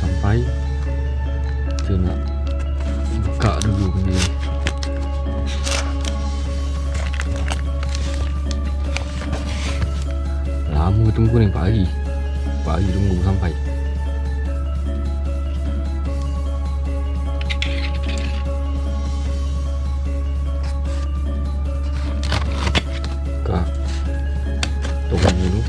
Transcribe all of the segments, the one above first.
sampai. Kita nak buka dulu benda ni. Lama tunggu ni, 4 hari. 4 hari tunggu sampai. Buka topeng dulu.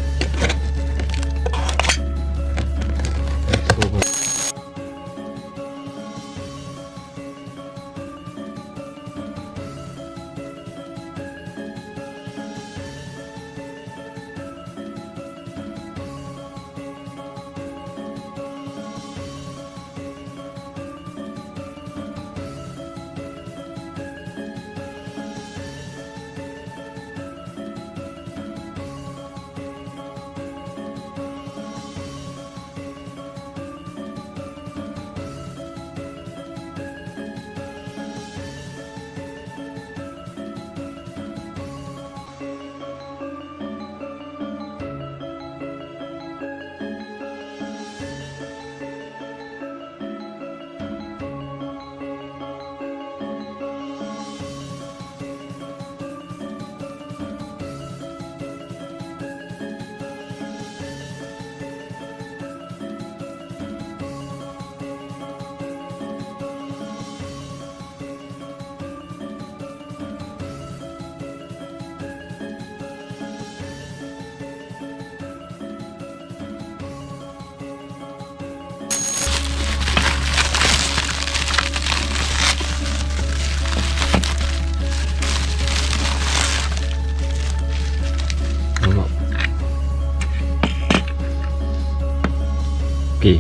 Okey.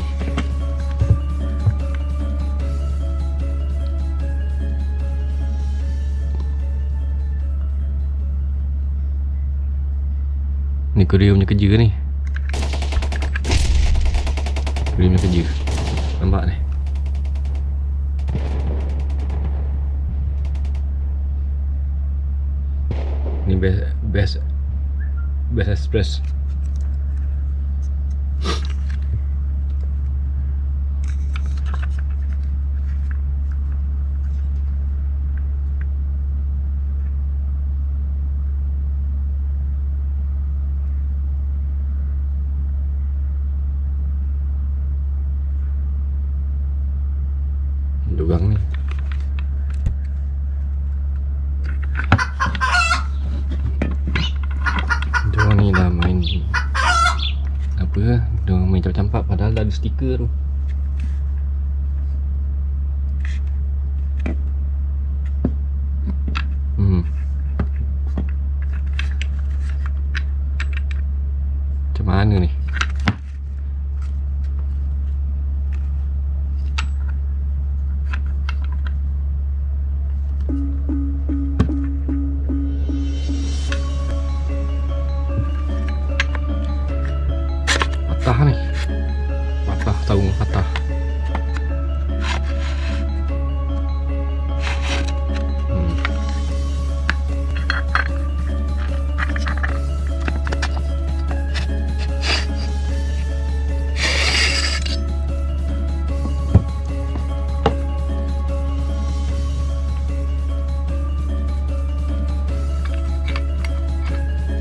Ni Korea punya kerja ni. Korea punya kerja. Nampak ni. Ni best express. Dorang ni Diorang ni dah main apa, diorang main campak-campak padahal dah ada stiker tu. Macam mana ni? Patah ni. Patah, tahu patah.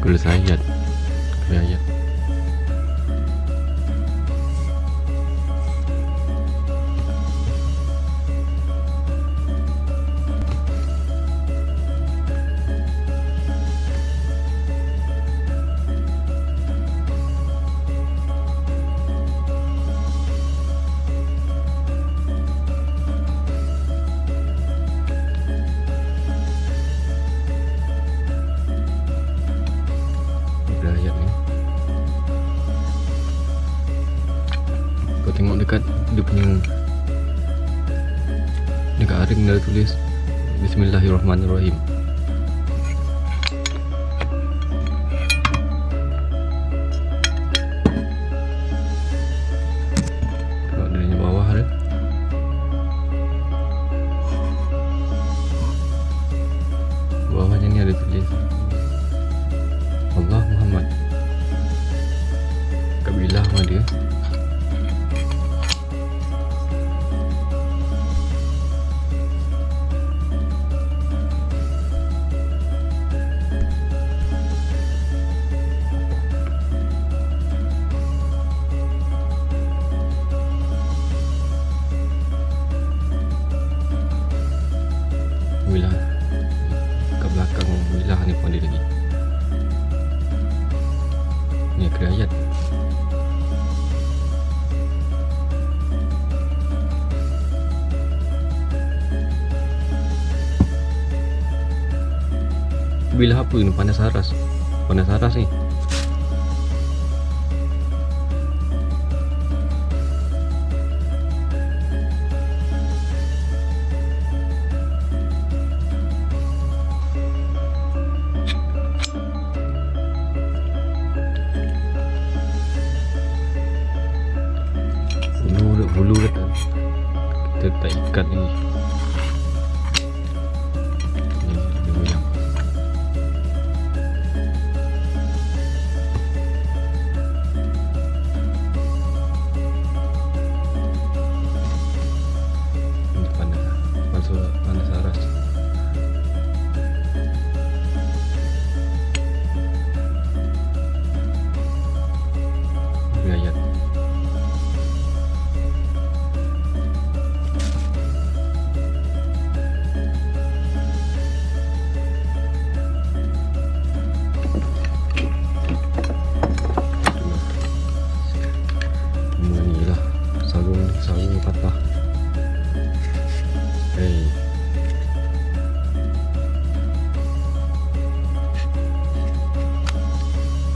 Kula sayat. Kau tengok dekat dia punya, dekat ring dah tulis Bismillahirrahmanirrahim. Tengok dia punya bawah dia. Bawahnya ni ada tulis Allah Muhammad. Kabilah mana dia? bilah apa ni? Panas aras. Panas aras ni. Hulu kata kita tak ikat ni. Ni dia goyang. Ni panas aras. Gayat. Sarung patah. Hey.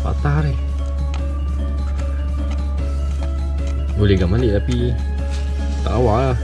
Patah ni. Boleh gambar ni tapi tak awal lah.